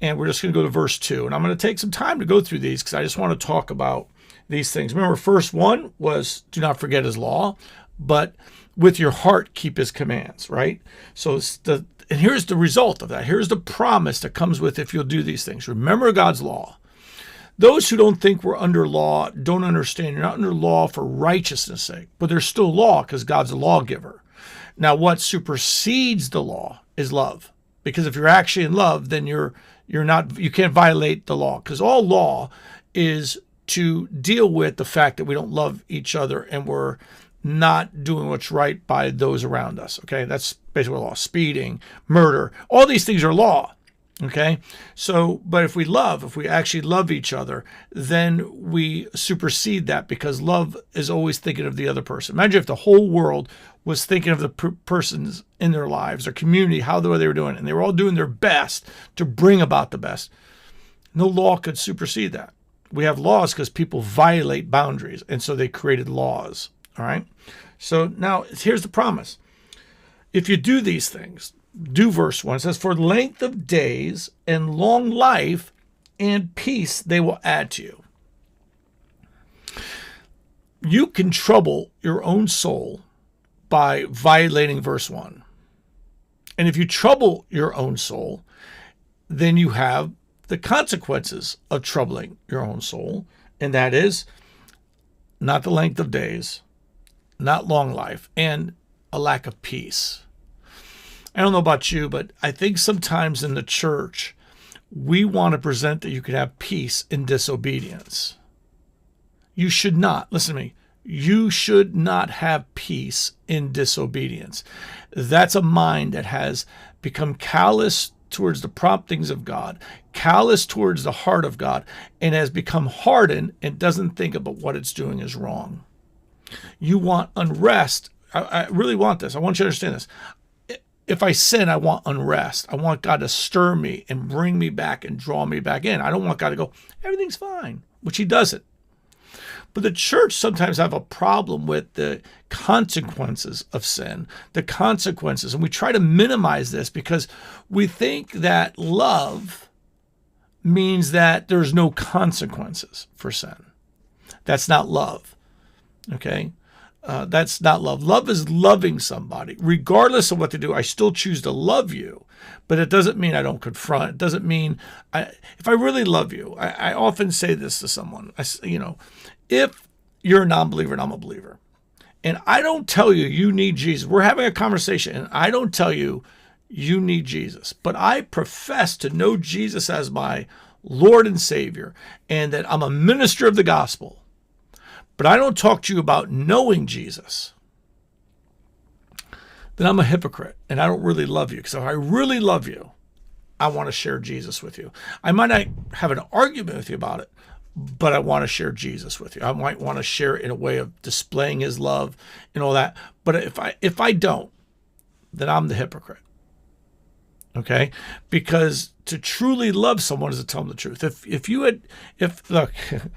And we're just going to go to verse 2. And I'm going to take some time to go through these because I just want to talk about these things. Remember, first one was do not forget his law, but with your heart keep his commands, right? So and here's the result of that. Here's the promise that comes with if you'll do these things. Remember God's law. Those who don't think we're under law don't understand. You're not under law for righteousness' sake, but there's still law because God's a lawgiver. Now, what supersedes the law is love. Because if you're actually in love, then you can't violate the law. Because all law is to deal with the fact that we don't love each other and we're not doing what's right by those around us. Okay, that's basically law. Speeding, murder, all these things are law. Okay, so, but if we actually love each other, then we supersede that because love is always thinking of the other person. Imagine if the whole world was thinking of the persons in their lives, their community, how they were doing, and they were all doing their best to bring about the best. No law could supersede that. We have laws because people violate boundaries, and so they created laws. All right, so now here's the promise. If you do these things, do verse 1. It says, for length of days and long life and peace they will add to you. You can trouble your own soul by violating verse 1. And if you trouble your own soul, then you have the consequences of troubling your own soul. And that is not the length of days, not long life, and a lack of peace. I don't know about you, but I think sometimes in the church, we want to present that you could have peace in disobedience. You should not, listen to me, you should not have peace in disobedience. That's a mind that has become callous towards the promptings of God, callous towards the heart of God, and has become hardened and doesn't think about what it's doing is wrong. You want unrest. I really want this. I want you to understand this. If I sin, I want unrest. I want God to stir me and bring me back and draw me back in. I don't want God to go, everything's fine, which he doesn't. But the church sometimes have a problem with the consequences of sin, the consequences. And we try to minimize this because we think that love means that there's no consequences for sin. That's not love. Okay? That's not love. Love is loving somebody. Regardless of what they do, I still choose to love you. But it doesn't mean I don't confront. It doesn't mean, if I really love you, I often say this to someone. If you're a non-believer and I'm a believer, and I don't tell you you need Jesus, we're having a conversation, and I don't tell you you need Jesus, but I profess to know Jesus as my Lord and Savior, and that I'm a minister of the gospel, but I don't talk to you about knowing Jesus, then I'm a hypocrite and I don't really love you. Because if I really love you, I want to share Jesus with you. I might not have an argument with you about it, but I want to share Jesus with you. I might want to share it in a way of displaying his love and all that. But if I don't, then I'm the hypocrite. Okay? Because to truly love someone is to tell them the truth. Look,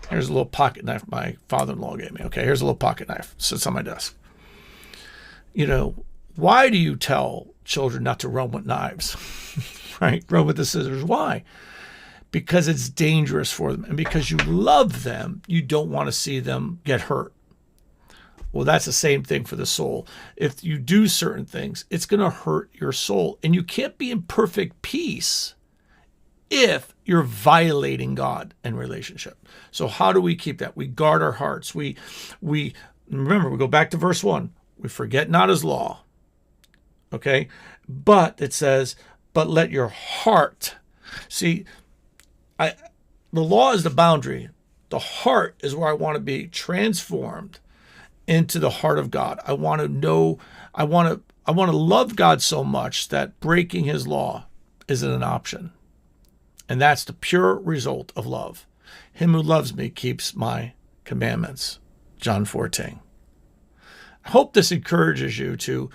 here's a little pocket knife my father-in-law gave me. Okay, here's a little pocket knife. It sits on my desk. Why do you tell children not to run with knives? Right? Run with the scissors. Why? Because it's dangerous for them. And because you love them, you don't want to see them get hurt. Well, that's the same thing for the soul. If you do certain things, it's going to hurt your soul. And you can't be in perfect peace if you're violating God in relationship. So how do we keep that? We guard our hearts. We remember, we go back to verse 1. We forget not his law. Okay? But it says, but let your heart. See, the law is the boundary. The heart is where I want to be transformed into the heart of God. I want to know, I want to love God so much that breaking his law isn't an option. And that's the pure result of love. Him who loves me keeps my commandments. John 14. I hope this encourages you to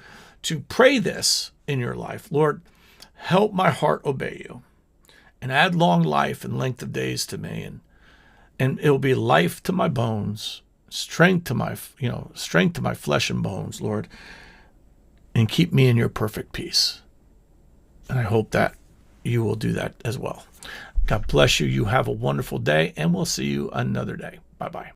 pray this in your life. Lord, help my heart obey you and add long life and length of days to me. And it will be life to my bones, strength to my flesh and bones, Lord, and keep me in your perfect peace. And I hope that you will do that as well. God bless you. You have a wonderful day, and we'll see you another day. Bye-bye.